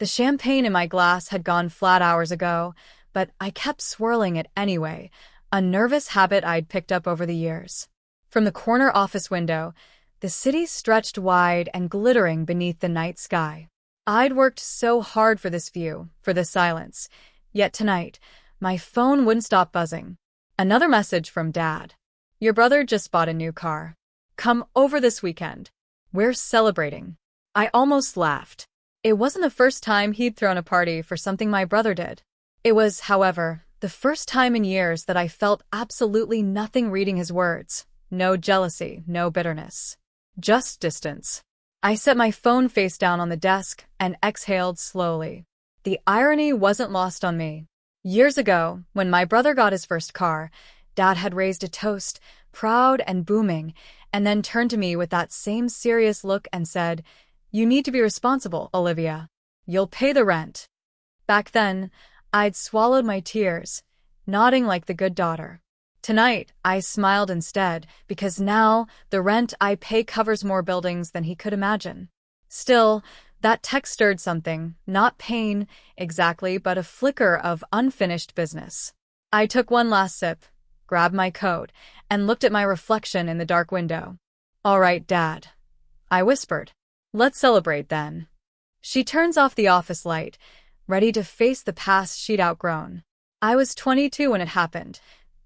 The champagne in my glass had gone flat hours ago, but I kept swirling it anyway, a nervous habit I'd picked up over the years. From the corner office window, the city stretched wide and glittering beneath the night sky. I'd worked so hard for this view, for this silence, yet tonight, my phone wouldn't stop buzzing. Another message from Dad. Your brother just bought a new car. Come over this weekend. We're celebrating. I almost laughed. It wasn't the first time he'd thrown a party for something my brother did. It was, however, the first time in years that I felt absolutely nothing reading his words. No jealousy, no bitterness. Just distance. I set my phone face down on the desk and exhaled slowly. The irony wasn't lost on me. Years ago, when my brother got his first car, Dad had raised a toast, proud and booming, and then turned to me with that same serious look and said, "You need to be responsible, Olivia. You'll pay the rent." Back then, I'd swallowed my tears, nodding like the good daughter. Tonight, I smiled instead, because now the rent I pay covers more buildings than he could imagine. Still, that text stirred something, not pain exactly, but a flicker of unfinished business. I took one last sip, grabbed my coat, and looked at my reflection in the dark window. "All right, Dad," I whispered. "Let's celebrate then." She turns off the office light, ready to face the past she'd outgrown. I was 22 when it happened,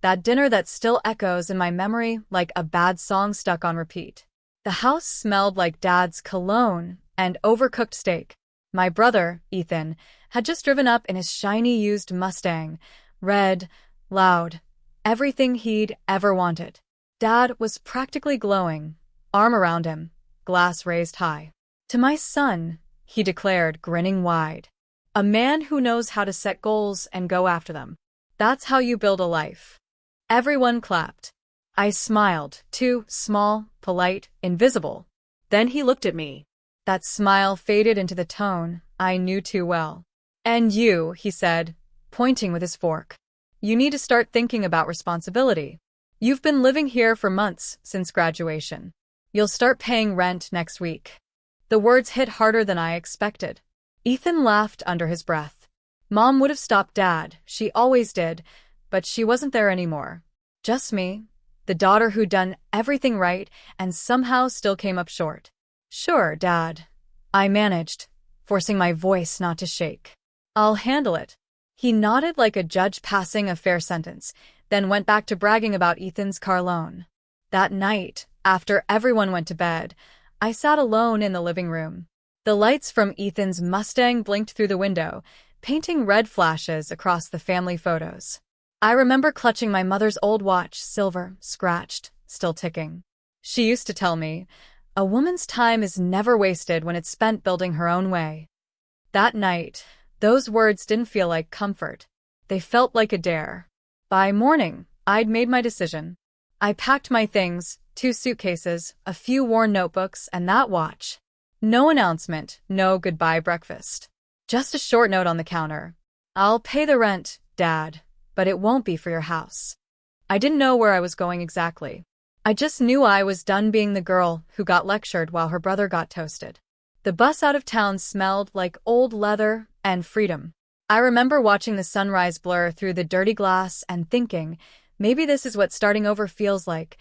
that dinner that still echoes in my memory like a bad song stuck on repeat. The house smelled like Dad's cologne and overcooked steak. My brother, Ethan, had just driven up in his shiny used Mustang, red, loud, everything he'd ever wanted. Dad was practically glowing, arm around him, glass raised high. "To my son," he declared, grinning wide. "A man who knows how to set goals and go after them. That's how you build a life." Everyone clapped. I smiled, too small, polite, invisible. Then he looked at me. That smile faded into the tone I knew too well. "And you," he said, pointing with his fork. "You need to start thinking about responsibility. You've been living here for months since graduation. You'll start paying rent next week." The words hit harder than I expected. Ethan laughed under his breath. Mom would have stopped Dad, she always did, but she wasn't there anymore. Just me, the daughter who'd done everything right and somehow still came up short. "Sure, Dad," I managed, forcing my voice not to shake. "I'll handle it." He nodded like a judge passing a fair sentence, then went back to bragging about Ethan's car loan. That night, after everyone went to bed, I sat alone in the living room. The lights from Ethan's Mustang blinked through the window, painting red flashes across the family photos. I remember clutching my mother's old watch, silver, scratched, still ticking. She used to tell me, "A woman's time is never wasted when it's spent building her own way." That night, those words didn't feel like comfort. They felt like a dare. By morning, I'd made my decision. I packed my things, 2 suitcases, a few worn notebooks, and that watch. No announcement, no goodbye breakfast. Just a short note on the counter. "I'll pay the rent, Dad, but it won't be for your house." I didn't know where I was going exactly. I just knew I was done being the girl who got lectured while her brother got toasted. The bus out of town smelled like old leather and freedom. I remember watching the sunrise blur through the dirty glass and thinking, maybe this is what starting over feels like,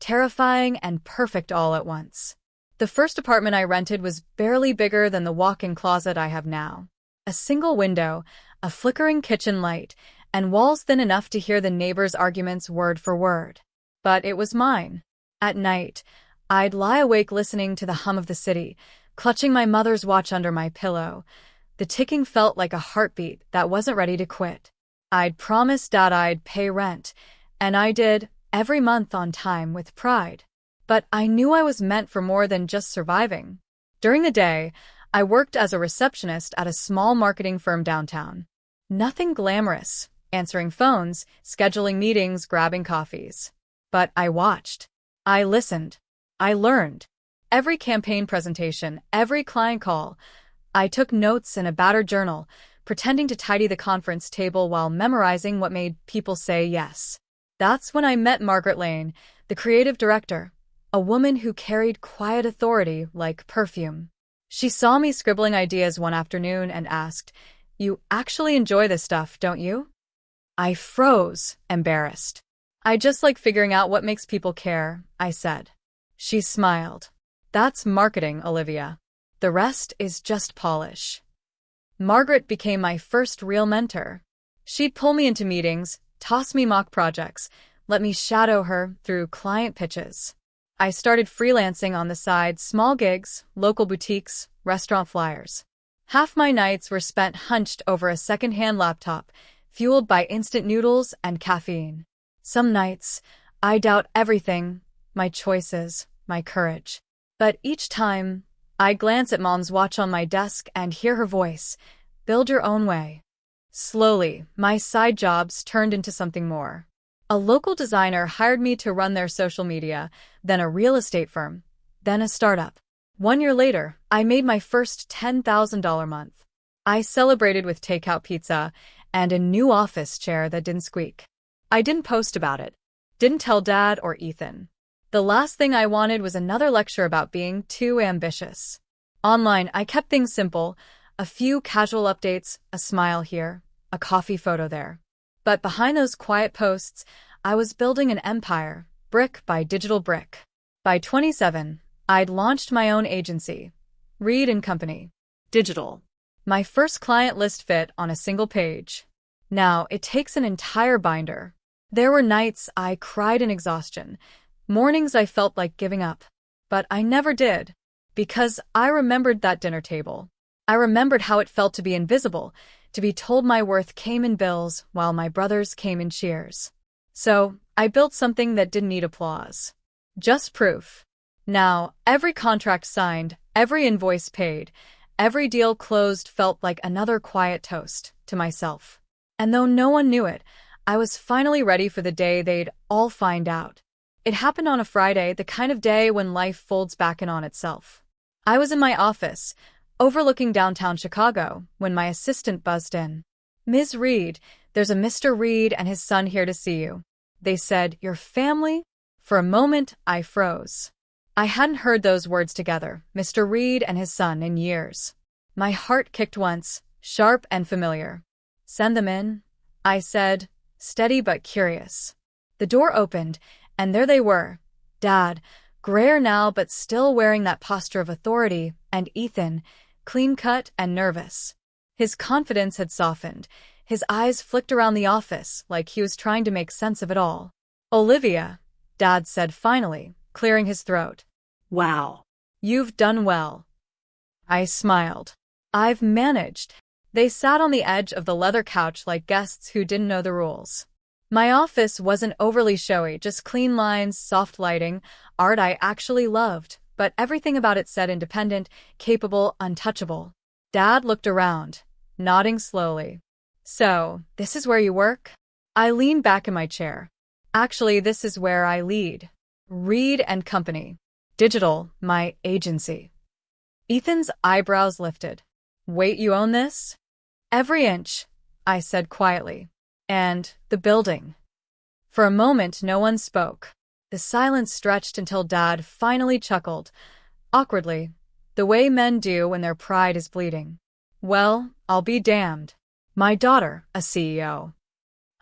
terrifying and perfect all at once. The first apartment I rented was barely bigger than the walk-in closet I have now. A single window, a flickering kitchen light, and walls thin enough to hear the neighbors' arguments word for word. But it was mine. At night, I'd lie awake listening to the hum of the city, clutching my mother's watch under my pillow. The ticking felt like a heartbeat that wasn't ready to quit. I'd promised Dad I'd pay rent, and I did, every month on time with pride. But I knew I was meant for more than just surviving. During the day, I worked as a receptionist at a small marketing firm downtown. Nothing glamorous, answering phones, scheduling meetings, grabbing coffees. But I watched. I listened. I learned. Every campaign presentation, every client call. I took notes in a battered journal, pretending to tidy the conference table while memorizing what made people say yes. That's when I met Margaret Lane, the creative director, a woman who carried quiet authority like perfume. She saw me scribbling ideas one afternoon and asked, "You actually enjoy this stuff, don't you?" I froze, embarrassed. "I just like figuring out what makes people care," I said. She smiled. "That's marketing, Olivia. The rest is just polish." Margaret became my first real mentor. She'd pull me into meetings, toss me mock projects, let me shadow her through client pitches. I started freelancing on the side, small gigs, local boutiques, restaurant flyers. Half my nights were spent hunched over a secondhand laptop, fueled by instant noodles and caffeine. Some nights, I doubt everything, my choices, my courage. But each time, I glance at Mom's watch on my desk and hear her voice, "Build your own way." Slowly, my side jobs turned into something more. A local designer hired me to run their social media, then a real estate firm, then a startup. 1 year later, I made my first $10,000 month. I celebrated with takeout pizza and a new office chair that didn't squeak. I didn't post about it. Didn't tell Dad or Ethan. The last thing I wanted was another lecture about being too ambitious. Online, I kept things simple, a few casual updates, a smile here, a coffee photo there. But behind those quiet posts, I was building an empire, brick by digital brick. By 27, I'd launched my own agency, Reed & Company. Digital. My first client list fit on a single page. Now, it takes an entire binder. There were nights I cried in exhaustion, mornings I felt like giving up. But I never did, because I remembered that dinner table. I remembered how it felt to be invisible, to be told my worth came in bills while my brothers came in cheers. So, I built something that didn't need applause. Just proof. Now, every contract signed, every invoice paid, every deal closed felt like another quiet toast to myself. And though no one knew it, I was finally ready for the day they'd all find out. It happened on a Friday, the kind of day when life folds back in on itself. I was in my office, overlooking downtown Chicago, when my assistant buzzed in. "Ms. Reed, there's a Mr. Reed and his son here to see you." They said, "Your family?" For a moment, I froze. I hadn't heard those words together, Mr. Reed and his son, in years. My heart kicked once, sharp and familiar. "Send them in," I said, steady but curious. The door opened, and there they were, Dad, grayer now but still wearing that posture of authority, and Ethan, clean-cut and nervous. His confidence had softened. His eyes flicked around the office like he was trying to make sense of it all. "Olivia," Dad said finally, clearing his throat. "Wow. "You've done well." I smiled. "I've managed." They sat on the edge of the leather couch like guests who didn't know the rules. My office wasn't overly showy, just clean lines, soft lighting, art I actually loved, but everything about it said independent, capable, untouchable. Dad looked around, nodding slowly. "So, this is where you work?" I leaned back in my chair. "Actually, this is where I lead. Reed & Company. Digital, my agency." Ethan's eyebrows lifted. "Wait, you own this?" "Every inch," I said quietly. "And the building." For a moment, no one spoke. The silence stretched until Dad finally chuckled, awkwardly, the way men do when their pride is bleeding. "Well, I'll be damned. My daughter, a CEO."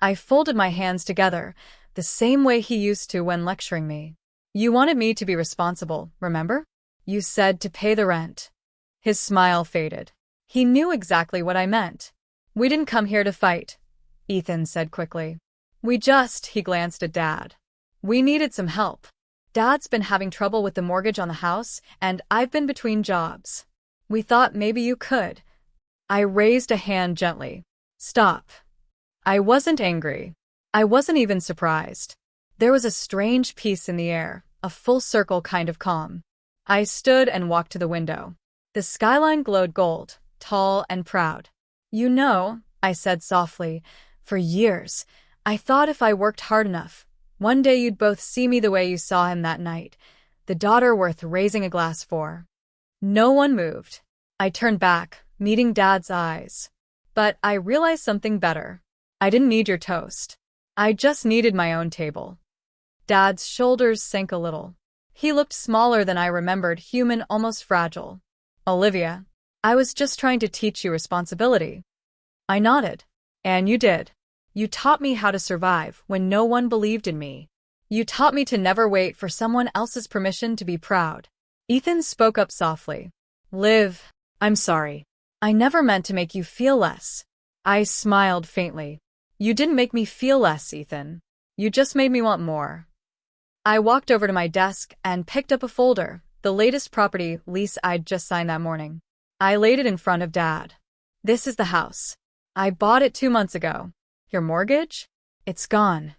I folded my hands together, the same way he used to when lecturing me. "You wanted me to be responsible, remember? You said to pay the rent." His smile faded. He knew exactly what I meant. "We didn't come here to fight," Ethan said quickly. He glanced at Dad. "We needed some help. Dad's been having trouble with the mortgage on the house, and I've been between jobs. We thought maybe you could." I raised a hand gently. "Stop." I wasn't angry. I wasn't even surprised. There was a strange peace in the air, a full-circle kind of calm. I stood and walked to the window. The skyline glowed gold, tall and proud. "You know," I said softly, "for years, I thought if I worked hard enough, one day you'd both see me the way you saw him that night, the daughter worth raising a glass for." No one moved. I turned back, meeting Dad's eyes. But I realized something better. I didn't need your toast. I just needed my own table. Dad's shoulders sank a little. He looked smaller than I remembered, human, almost fragile. Olivia, I was just trying to teach you responsibility. I nodded. And you did. You taught me how to survive when no one believed in me. You taught me to never wait for someone else's permission to be proud. Ethan spoke up softly. Liv, I'm sorry. I never meant to make you feel less. I smiled faintly. You didn't make me feel less, Ethan. You just made me want more. I walked over to my desk and picked up a folder, the latest property lease I'd just signed that morning. I laid it in front of Dad. This is the house. I bought it 2 months ago. Your mortgage? It's gone.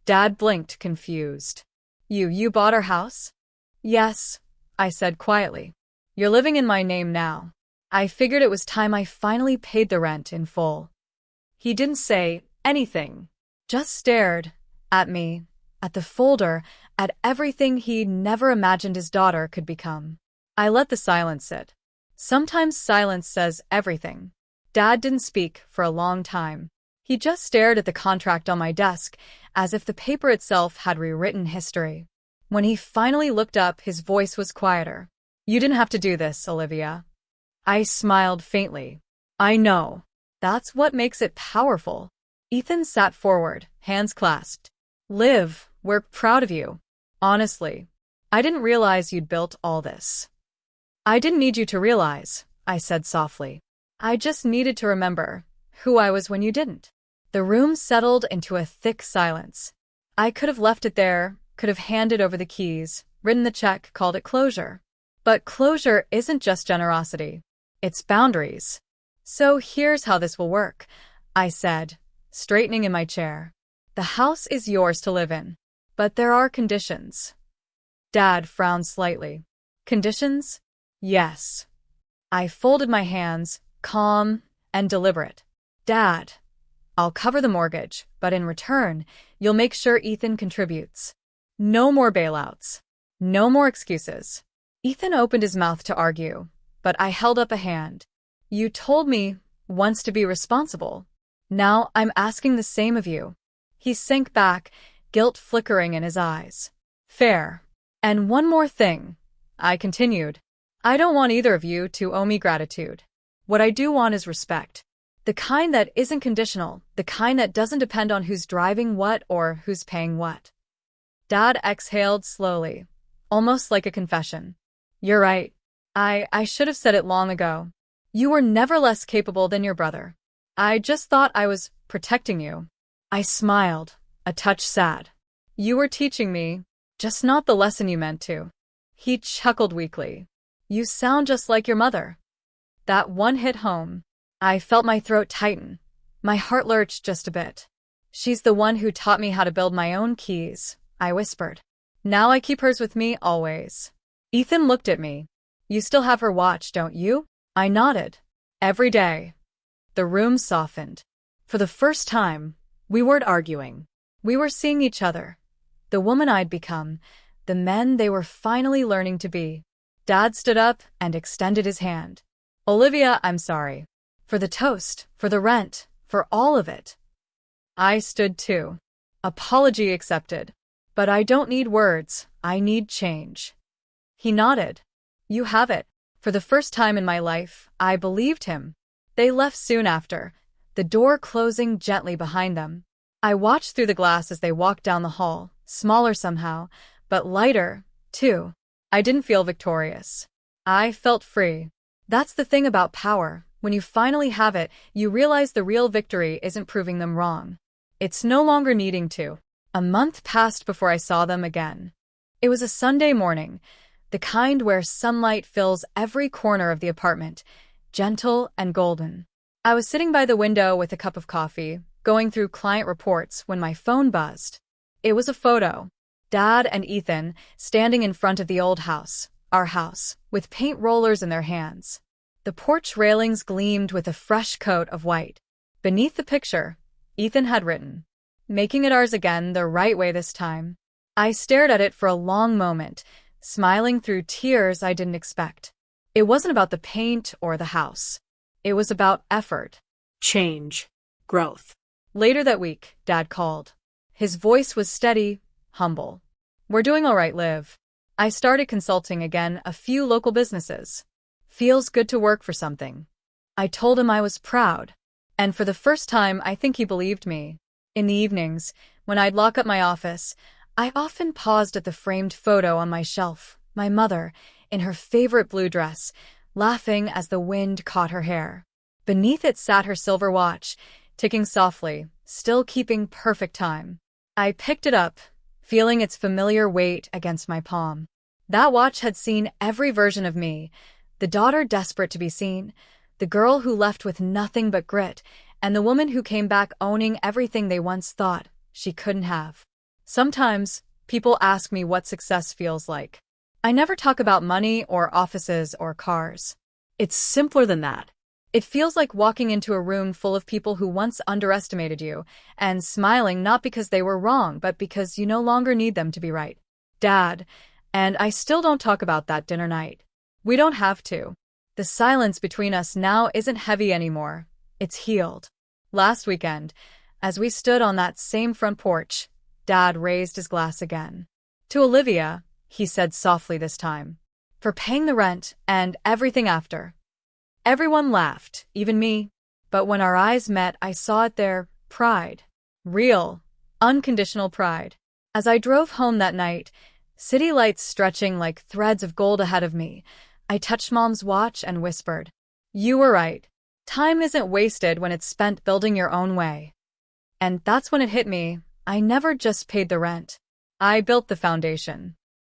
Dad blinked, confused. You bought our house? Yes, I said quietly. You're living in my name now. I figured it was time I finally paid the rent in full. He didn't say anything, just stared at me, at the folder, at everything he never imagined his daughter could become. I let the silence sit. Sometimes silence says everything. Dad didn't speak for a long time. He just stared at the contract on my desk, as if the paper itself had rewritten history. When he finally looked up, his voice was quieter. You didn't have to do this, Olivia. I smiled faintly. I know. That's what makes it powerful. Ethan sat forward, hands clasped. Liv, we're proud of you. Honestly, I didn't realize you'd built all this. I didn't need you to realize, I said softly. I just needed to remember who I was when you didn't. The room settled into a thick silence. I could have left it there, could have handed over the keys, written the check, called it closure. But closure isn't just generosity. It's boundaries. So here's how this will work, I said, straightening in my chair. The house is yours to live in. But there are conditions. Dad frowned slightly. Conditions? Yes. I folded my hands, calm and deliberate. Dad, I'll cover the mortgage, but in return, you'll make sure Ethan contributes. No more bailouts. No more excuses. Ethan opened his mouth to argue, but I held up a hand. You told me once to be responsible. Now I'm asking the same of you. He sank back, guilt flickering in his eyes. Fair. And one more thing, I continued. I don't want either of you to owe me gratitude. What I do want is respect. The kind that isn't conditional, the kind that doesn't depend on who's driving what or who's paying what. Dad exhaled slowly, almost like a confession. You're right. I should have said it long ago. You were never less capable than your brother. I just thought I was protecting you. I smiled, a touch sad. You were teaching me, just not the lesson you meant to. He chuckled weakly. You sound just like your mother. That one hit home. I felt my throat tighten. My heart lurched just a bit. She's the one who taught me how to build my own keys, I whispered. Now I keep hers with me always. Ethan looked at me. You still have her watch, don't you? I nodded. Every day. The room softened. For the first time, we weren't arguing. We were seeing each other. The woman I'd become, the men they were finally learning to be. Dad stood up and extended his hand. Olivia, I'm sorry. For the toast, for the rent, for all of it. I stood too. Apology accepted. But I don't need words, I need change. He nodded. You have it. For the first time in my life, I believed him. They left soon after, the door closing gently behind them. I watched through the glass as they walked down the hall, smaller somehow, but lighter, too. I didn't feel victorious. I felt free. That's the thing about power. When you finally have it, you realize the real victory isn't proving them wrong. It's no longer needing to. A month passed before I saw them again. It was a Sunday morning, the kind where sunlight fills every corner of the apartment, gentle and golden. I was sitting by the window with a cup of coffee, going through client reports when my phone buzzed. It was a photo. Dad and Ethan standing in front of the old house, our house, with paint rollers in their hands. The porch railings gleamed with a fresh coat of white. Beneath the picture, Ethan had written, "Making it ours again the right way this time." I stared at it for a long moment, smiling through tears I didn't expect. It wasn't about the paint or the house. It was about effort. Change. Growth. Later that week, Dad called. His voice was steady, humble. We're doing all right, Liv. I started consulting again a few local businesses. Feels good to work for something. I told him I was proud. And for the first time, I think he believed me. In the evenings, when I'd lock up my office, I often paused at the framed photo on my shelf, my mother, in her favorite blue dress, laughing as the wind caught her hair. Beneath it sat her silver watch, ticking softly, still keeping perfect time. I picked it up, feeling its familiar weight against my palm. That watch had seen every version of me, the daughter desperate to be seen, the girl who left with nothing but grit, and the woman who came back owning everything they once thought she couldn't have. Sometimes, people ask me what success feels like. I never talk about money or offices or cars. It's simpler than that. It feels like walking into a room full of people who once underestimated you, and smiling not because they were wrong, but because you no longer need them to be right. Dad, and I still don't talk about that dinner night. We don't have to. The silence between us now isn't heavy anymore. It's healed. Last weekend, as we stood on that same front porch, Dad raised his glass again. To Olivia, he said softly this time, for paying the rent and everything after. Everyone laughed, even me. But when our eyes met, I saw it there, pride. Real, unconditional pride. As I drove home that night, city lights stretching like threads of gold ahead of me, I touched Mom's watch and whispered, "You were right. Time isn't wasted when it's spent building your own way." And that's when it hit me. I never just paid the rent. I built the foundation.